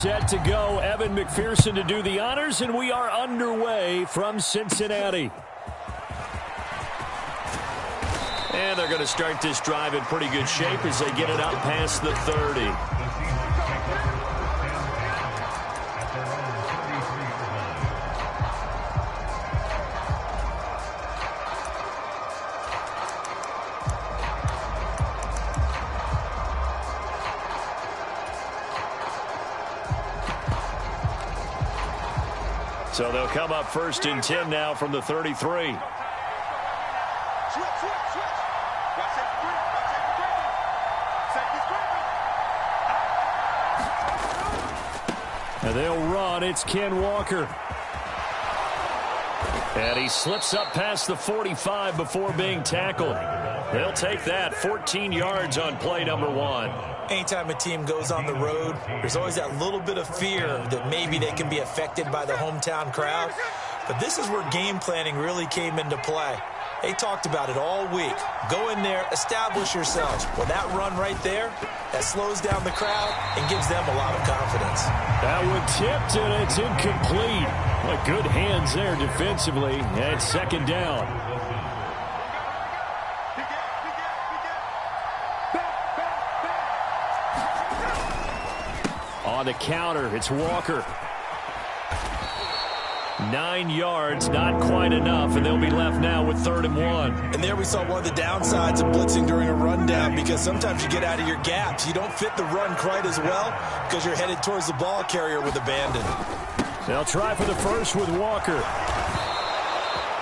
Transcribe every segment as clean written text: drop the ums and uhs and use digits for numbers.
Set to go, Evan McPherson to do the honors, and we are underway from Cincinnati. And they're going to start this drive in pretty good shape as they get it up past the 30. So they'll come up 1st and 10 now from the 33. And they'll run. It's Ken Walker. And he slips up past the 45 before being tackled. They'll take that. 14 yards on play number 1. Anytime a team goes on the road, there's always that little bit of fear that maybe they can be affected by the hometown crowd. But this is where game planning really came into play. They talked about it all week. Go in there, establish yourselves. Well, that run right there, that slows down the crowd and gives them a lot of confidence. That one tipped, and it's incomplete. Well, good hands there defensively. And 2nd down. On the counter, it's Walker. 9 yards, not quite enough, and they'll be left now with 3rd and 1. And there we saw one of the downsides of blitzing during a rundown, because sometimes you get out of your gaps. You don't fit the run quite as well because you're headed towards the ball carrier with abandon. They'll try for the first with Walker.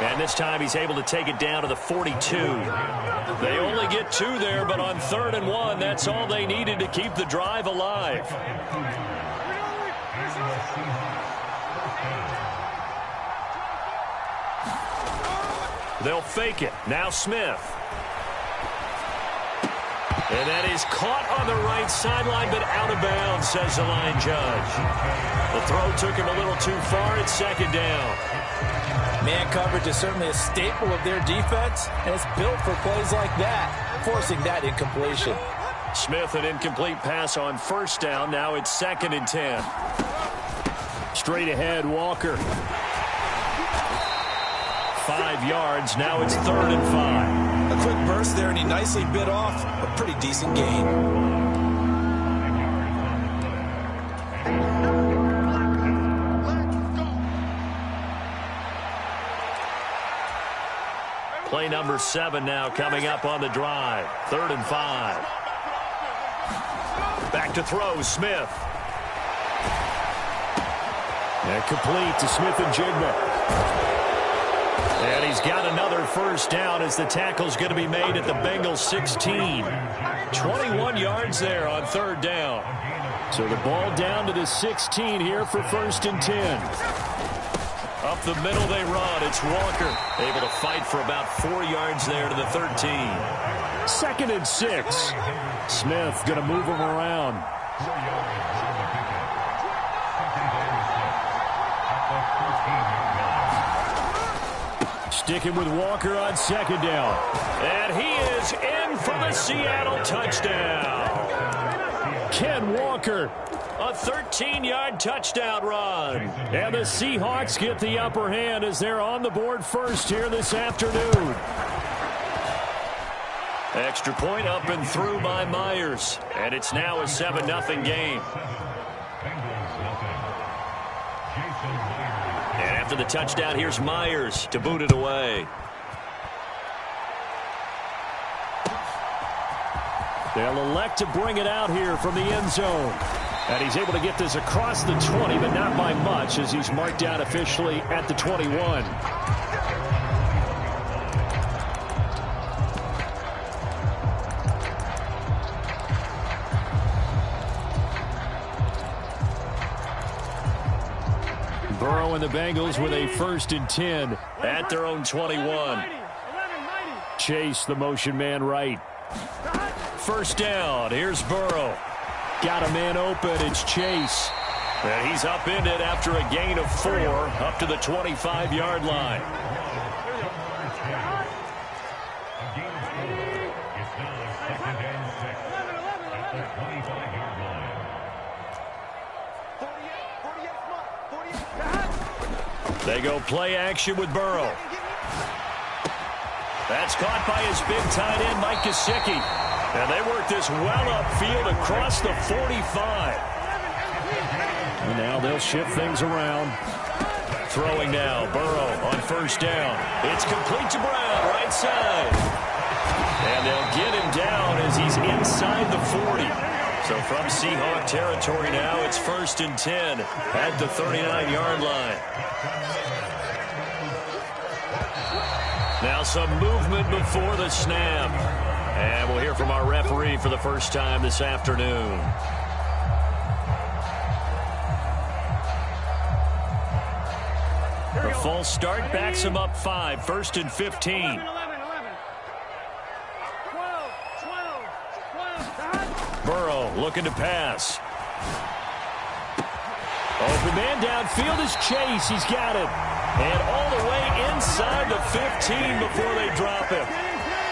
And this time he's able to take it down to the 42. They only get 2 there, but on 3rd and 1, that's all they needed to keep the drive alive. They'll fake it. Now Smith. And that is caught on the right sideline, but out of bounds, says the line judge. The throw took him a little too far. It's 2nd down. Man coverage is certainly a staple of their defense, and it's built for plays like that, forcing that incompletion. Smith, an incomplete pass on 1st down. Now it's 2nd and 10. Straight ahead, Walker. 5 yards. Now it's 3rd and 5. A quick burst there, and he nicely bit off a pretty decent gain. Play number 7 now coming up on the drive. 3rd and 5. Back to throw, Smith. And complete to Smith and Jigba. And he's got another 1st down as the tackle's going to be made at the Bengals 16. 21 yards there on 3rd down. So the ball down to the 16 here for 1st and 10. Up the middle they run. It's Walker. Able to fight for about 4 yards there to the 13. 2nd and 6. Smith going to move him around. Sticking with Walker on 2nd down. And he is in for the Seattle touchdown. Ken Walker, a 13-yard touchdown run. And the Seahawks get the upper hand as they're on the board first here this afternoon. Extra point up and through by Myers. And it's now a 7-0 game. And after the touchdown, here's Myers to boot it away. They'll elect to bring it out here from the end zone. And he's able to get this across the 20, but not by much as he's marked down officially at the 21. Burrow and the Bengals with a 1st and 10 at their own 21. Chase, the motion man right. 1st down. Here's Burrow. Got a man open. It's Chase. And he's upended after a gain of 4 up to the 25-yard line. They go play action with Burrow. That's caught by his big tight end, Mike Gesicki. And they work this well upfield across the 45. And now they'll shift things around. Throwing now, Burrow on first down. It's complete to Brown, right side. And they'll get him down as he's inside the 40. So from Seahawk territory now, it's 1st and 10 at the 39-yard line. Now some movement before the snap. And we'll hear from our referee for the first time this afternoon. The false start backs him up 5, 1st and 15. Burrow looking to pass. Open man downfield is Chase. He's got it. And all the way inside the 15 before they drop him.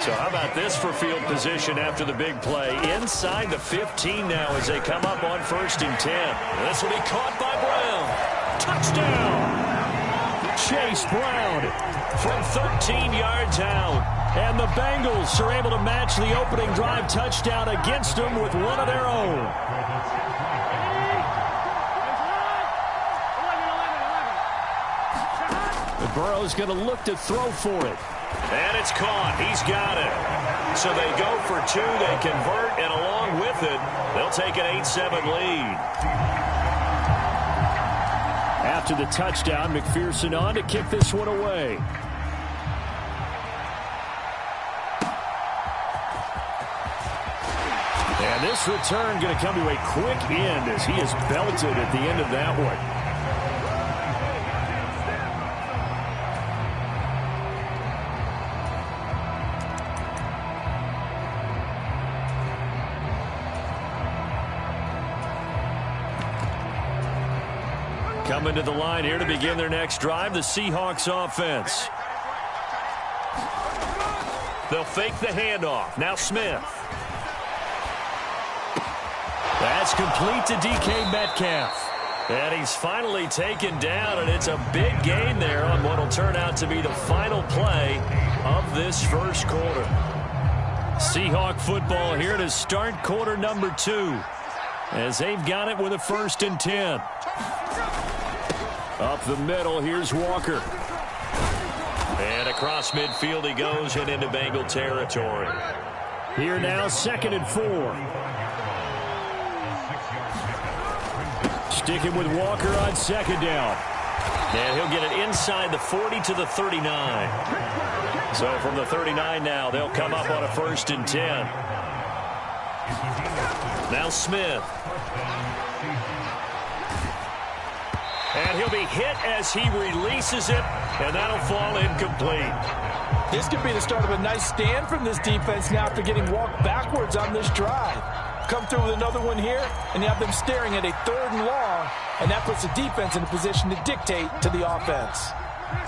So how about this for field position after the big play? Inside the 15 now as they come up on 1st and 10. This will be caught by Brown. Touchdown! Chase Brown from 13 yards out. And the Bengals are able to match the opening drive touchdown against them with one of their own. Burrow's going to look to throw for it. And it's caught. He's got it. So they go for 2. They convert, and along with it, they'll take an 8-7 lead. After the touchdown, McPherson on to kick this one away. And this return going to come to a quick end as he is belted at the end of that one. Coming to the line here to begin their next drive, the Seahawks offense. They'll fake the handoff. Now Smith. That's complete to DK Metcalf. And he's finally taken down, and it's a big gain there on what will turn out to be the final play of this first quarter. Seahawk football here to start quarter number 2 as they've got it with a 1st and 10. Up the middle, here's Walker. And across midfield he goes and into Bengal territory. Here now, 2nd and 4. Sticking with Walker on 2nd down. And he'll get it inside the 40 to the 39. So from the 39 now, they'll come up on a 1st and 10. Now Smith. And he'll be hit as he releases it, and that'll fall incomplete. This could be the start of a nice stand from this defense now after getting walked backwards on this drive. Come through with another one here, and you have them staring at a 3rd and long, and that puts the defense in a position to dictate to the offense.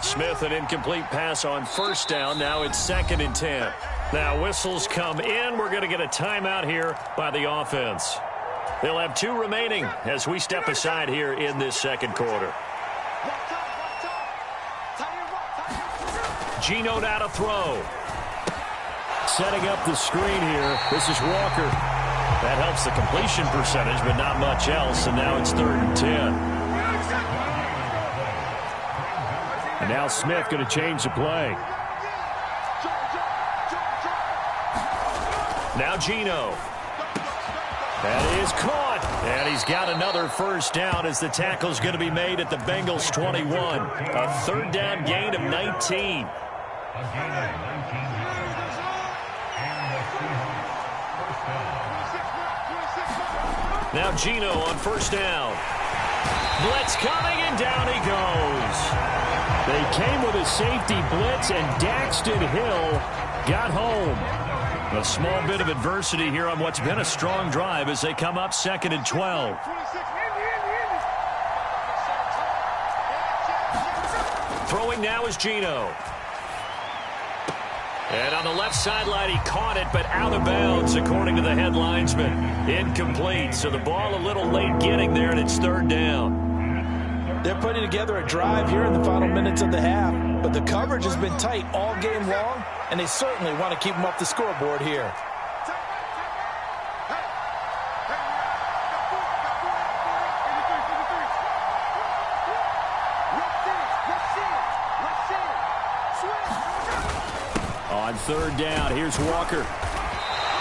Smith, an incomplete pass on 1st down. Now it's 2nd and 10. Now whistles come in. We're going to get a timeout here by the offense. They'll have 2 remaining as we step aside here in this 2nd quarter. Geno now to throw. Setting up the screen here. This is Walker. That helps the completion percentage, but not much else. And now it's 3rd and 10. And now Smith going to change the play. Now Geno. That is caught. And he's got another 1st down as the tackle's going to be made at the Bengals 21. A 3rd down gain of 19. Now Geno on 1st down. Blitz coming, and down he goes. They came with a safety blitz, and Daxton Hill got home. A small bit of adversity here on what's been a strong drive as they come up 2nd and 12. Throwing now is Geno. And on the left sideline, he caught it, but out of bounds, according to the head linesman. Incomplete, so the ball a little late getting there, and it's 3rd down. They're putting together a drive here in the final minutes of the half, but the coverage has been tight all game long, and they certainly want to keep them off the scoreboard here. On third down, here's Walker.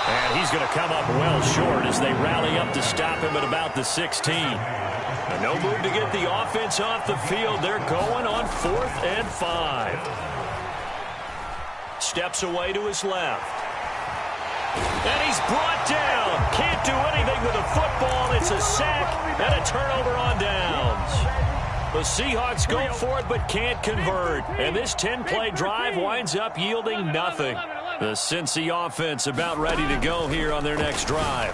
And he's going to come up well short as they rally up to stop him at about the 16. No move to get the offense off the field. They're going on 4th and 5. Steps away to his left. And he's brought down. Can't do anything with a football. It's a sack and a turnover on downs. The Seahawks go for it but can't convert. And this 10-play drive winds up yielding nothing. The Cincy offense about ready to go here on their next drive.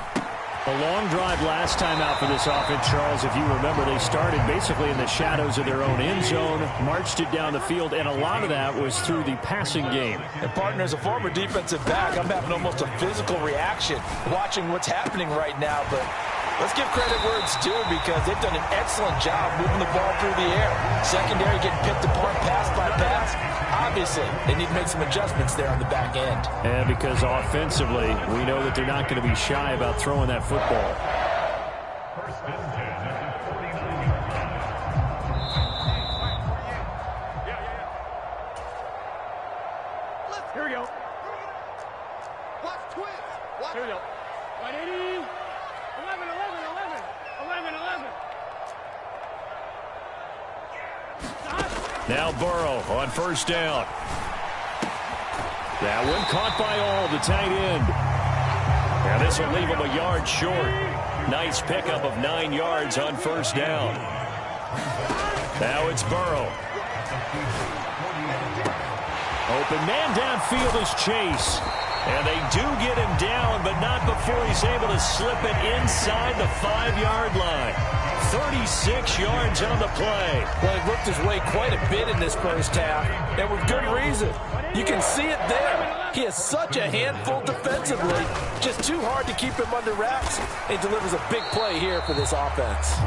A long drive last time out for this offense, Charles. If you remember, they started basically in the shadows of their own end zone, marched it down the field, and a lot of that was through the passing game. And partner, as a former defensive back, I'm having almost a physical reaction watching what's happening right now. But let's give credit where it's due because they've done an excellent job moving the ball through the air. Secondary getting picked apart pass by pass. Obviously, they need to make some adjustments there on the back end. And because offensively, we know that they're not going to be shy about throwing that football. Here we go. Watch twins. Watch. Here we go. 180. 11, 11, 11. 11, 11. Now Burrow on first down. That one caught by all, the tight end. Now this will leave him a yard short. Nice pickup of 9 yards on first down. Now it's Burrow. Open man downfield is Chase. And they do get him down, but not before he's able to slip it inside the 5-yard line. 36 yards on the play. Well, he worked his way quite a bit in this first half, and with good reason. You can see it there. He has such a handful defensively. Just too hard to keep him under wraps. He delivers a big play here for this offense.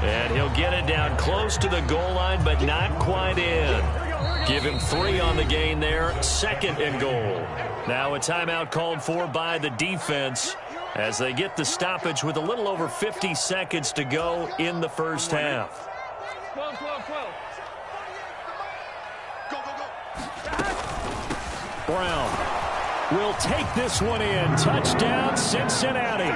And he'll get it down close to the goal line, but not quite in. Give him 3 on the gain there. 2nd and goal. Now a timeout called for by the defense as they get the stoppage with a little over 50 seconds to go in the first half. 12, 12, 12. Go, go, go. Brown will take this one in. Touchdown, Cincinnati.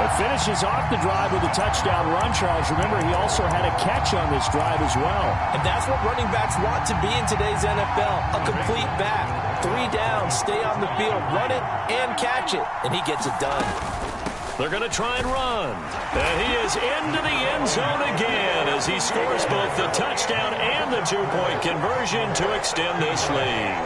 It finishes off the drive with a touchdown run, Charles. Remember, he also had a catch on this drive as well. And that's what running backs want to be in today's NFL, a complete back. 3 down, stay on the field, run it, and catch it. And he gets it done. They're going to try and run. And he is into the end zone again as he scores both the touchdown and the 2-point conversion to extend this lead.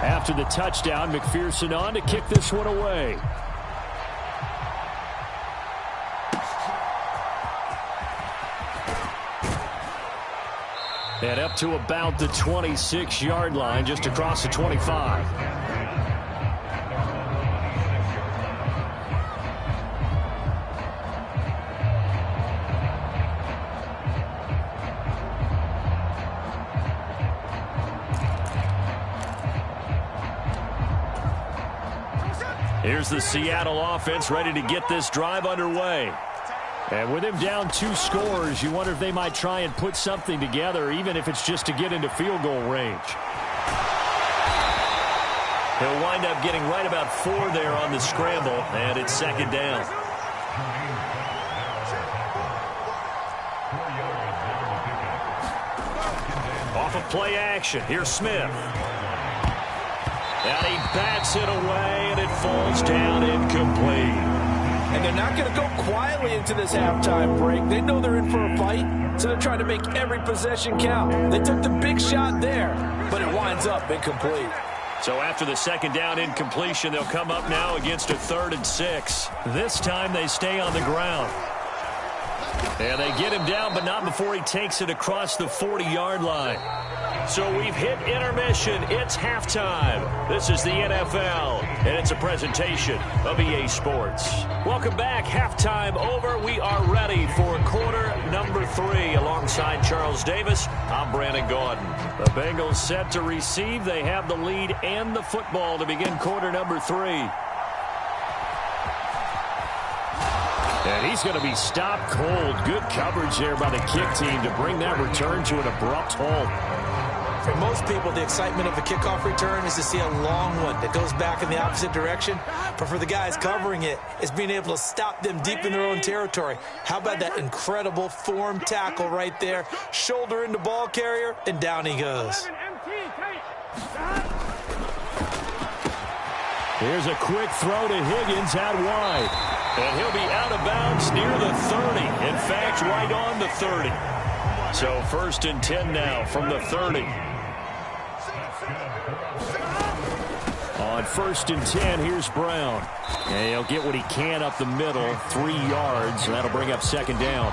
After the touchdown, McPherson on to kick this one away. And up to about the 26-yard line, just across the 25. Here's the Seattle offense ready to get this drive underway. And with him down 2 scores, you wonder if they might try and put something together, even if it's just to get into field goal range. He'll wind up getting right about 4 there on the scramble, and it's 2nd down. Off of play action, here's Smith. And he bats it away, and it falls down incomplete. And they're not going to go quietly into this halftime break. They know they're in for a fight, so they're trying to make every possession count. They took the big shot there, but it winds up incomplete. So after the second down incompletion, they'll come up now against a 3rd and 6. This time they stay on the ground. And they get him down, but not before he takes it across the 40-yard line. So we've hit intermission. It's halftime. This is the NFL, and it's a presentation of EA Sports. Welcome back. Halftime over. We are ready for quarter number 3. Alongside Charles Davis, I'm Brandon Gaudin. The Bengals set to receive. They have the lead and the football to begin quarter number 3. And he's going to be stopped cold. Good coverage there by the kick team to bring that return to an abrupt halt. For most people, the excitement of a kickoff return is to see a long one that goes back in the opposite direction. But for the guys covering it, it's being able to stop them deep in their own territory. How about that incredible form tackle right there? Shoulder into ball carrier, and down he goes. Here's a quick throw to Higgins out wide. And he'll be out of bounds near the 30. In fact, right on the 30. So 1st and 10 now from the 30. On 1st and 10, here's Brown. And he'll get what he can up the middle, 3 yards. That'll bring up 2nd down.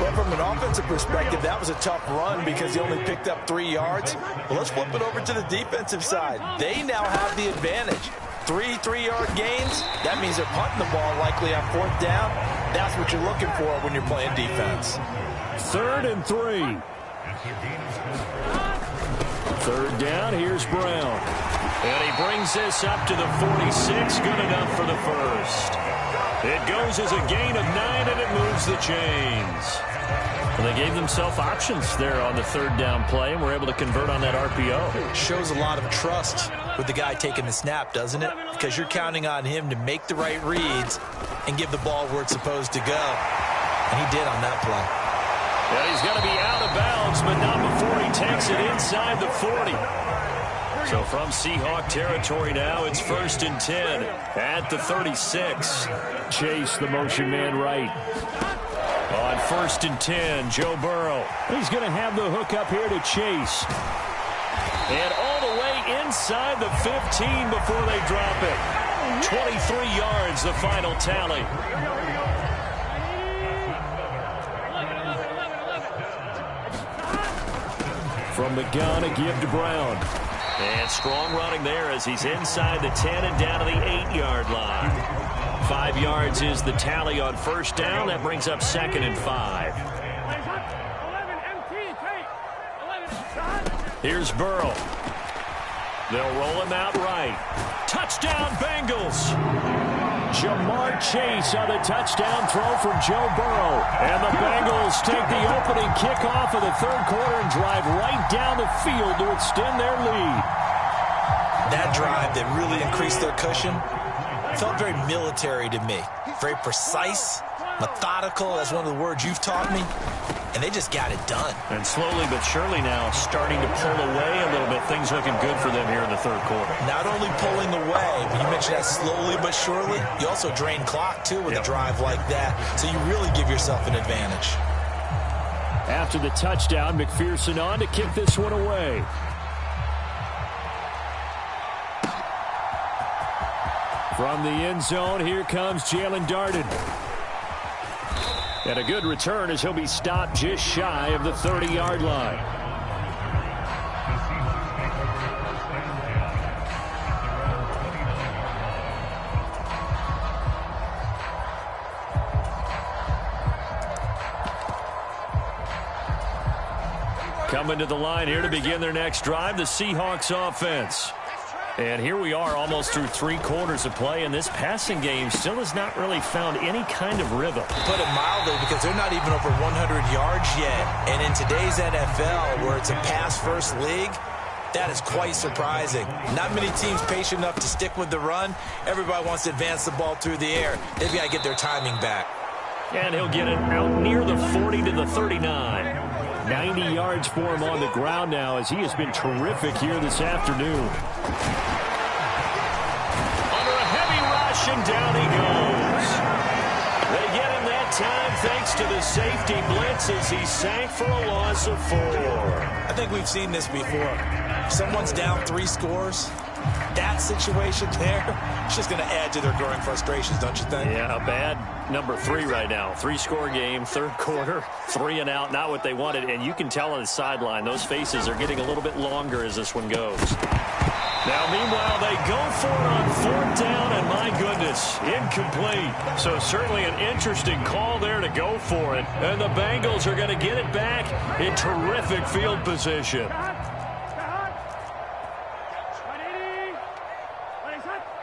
Well, from an offensive perspective, that was a tough run because he only picked up 3 yards. Well, let's flip it over to the defensive side. They now have the advantage. 3 3-yard gains, that means they're punting the ball likely on 4th down. That's what you're looking for when you're playing defense. 3rd and 3. 3rd down, here's Brown. And he brings this up to the 46, good enough for the first. It goes as a gain of 9, and it moves the chains. Well, they gave themselves options there on the 3rd down play, and were able to convert on that RPO. It shows a lot of trust with the guy taking the snap, doesn't it? Because you're counting on him to make the right reads and give the ball where it's supposed to go. And he did on that play. And he's going to be out of bounds, but not before he takes it inside the 40. So from Seahawk territory now, it's 1st and 10 at the 36. Chase, the motion man right. On 1st and 10, Joe Burrow. He's going to have the hook up here to Chase. And all the way inside the 15 before they drop it. 23 yards, the final tally. From the gun, a give to Brown. And strong running there as he's inside the 10 and down to the 8-yard line. 5 yards is the tally on 1st down. That brings up 2nd and 5. Here's Burrow. They'll roll him out right. Touchdown, Bengals. Jamar Chase on the touchdown throw from Joe Burrow. And the Bengals take the opening kickoff of the 3rd quarter and drive right down the field to extend their lead. That drive that really increased their cushion felt very military to me. Very precise, methodical. That's one of the words you've taught me. And they just got it done. And slowly but surely now starting to pull away a little bit. Things looking good for them here in the 3rd quarter. Not only pulling away, but you mentioned that slowly but surely. You also drain clock, too, with a drive like that. So you really give yourself an advantage. After the touchdown, McPherson on to kick this one away. From the end zone, here comes Jalen Darden. And a good return as he'll be stopped just shy of the 30-yard line. Coming to the line here to begin their next drive, the Seahawks offense. And here we are almost through 3 quarters of play, and this passing game still has not really found any kind of rhythm. Put it mildly, because they're not even over 100 yards yet. And in today's NFL, where it's a pass-first league, that is quite surprising. Not many teams patient enough to stick with the run. Everybody wants to advance the ball through the air. They've got to get their timing back. And he'll get it out near the 40 to the 39. 90 yards for him on the ground now as he has been terrific here this afternoon. Under a heavy rush, and down he goes. They get him that time thanks to the safety blitz as he sank for a loss of 4. I think we've seen this before. If someone's down 3 scores, that situation there, it's just going to add to their growing frustrations, don't you think? Yeah, a bad number 3 right now. 3-score game, third quarter, 3 and out, not what they wanted. And you can tell on the sideline, those faces are getting a little bit longer as this one goes. Now, meanwhile, they go for it on 4th down, and my goodness, incomplete. So certainly an interesting call there to go for it. And the Bengals are going to get it back in terrific field position.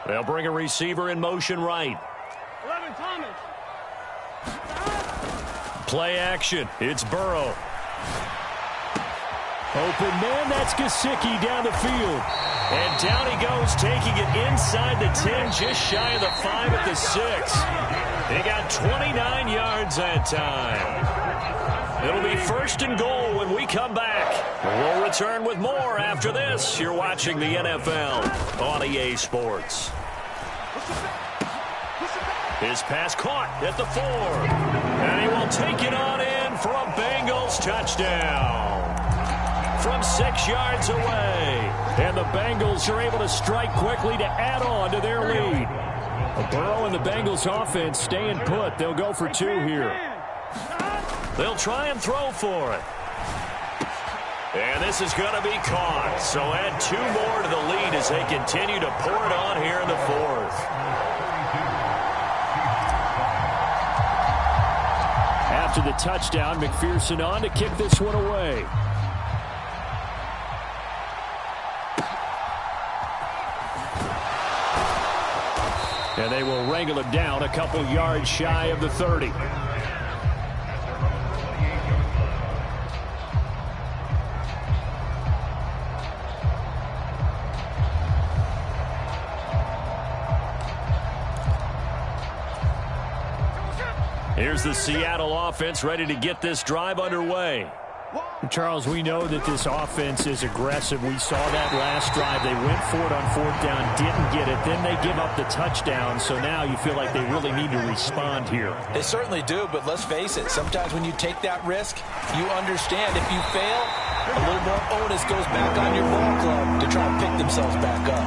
They'll bring a receiver in motion right. 11, Thomas. Play action. It's Burrow. Open man, that's Gesicki down the field. And down he goes, taking it inside the 10, just shy of the 5 at the 6. He got 29 yards that time. It'll be 1st and goal when we come back. We'll return with more after this. You're watching the NFL on EA Sports. His pass caught at the 4. And he will take it on in for a Bengals touchdown. From 6 yards away. And the Bengals are able to strike quickly to add on to their lead. Burrow and the Bengals offense staying put. They'll go for 2 here. They'll try and throw for it. And this is going to be caught. So add 2 more to the lead as they continue to pour it on here in the 4th. After the touchdown, McPherson on to kick this one away. And they will wrangle him down a couple yards shy of the 30. Here's the Seattle offense ready to get this drive underway. Charles, we know that this offense is aggressive. We saw that last drive. They went for it on 4th down, didn't get it. Then they give up the touchdown. So now you feel like they really need to respond here. They certainly do, but let's face it. Sometimes when you take that risk, you understand if you fail, a little more onus goes back on your ball club to try and pick themselves back up.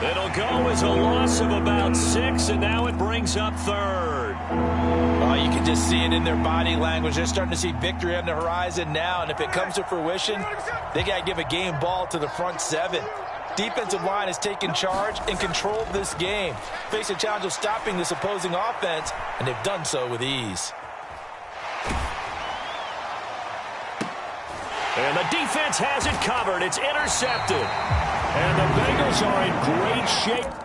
It'll go as a loss of about 6, and now it brings up 3rd. Oh, you can just see it in their body language. They're starting to see victory on the horizon now, and if it comes to fruition, they got to give a game ball to the front 7. Defensive line has taken charge and controlled this game. Face a challenge of stopping this opposing offense, and they've done so with ease. And the defense has it covered. It's intercepted. And the Bengals are in great shape.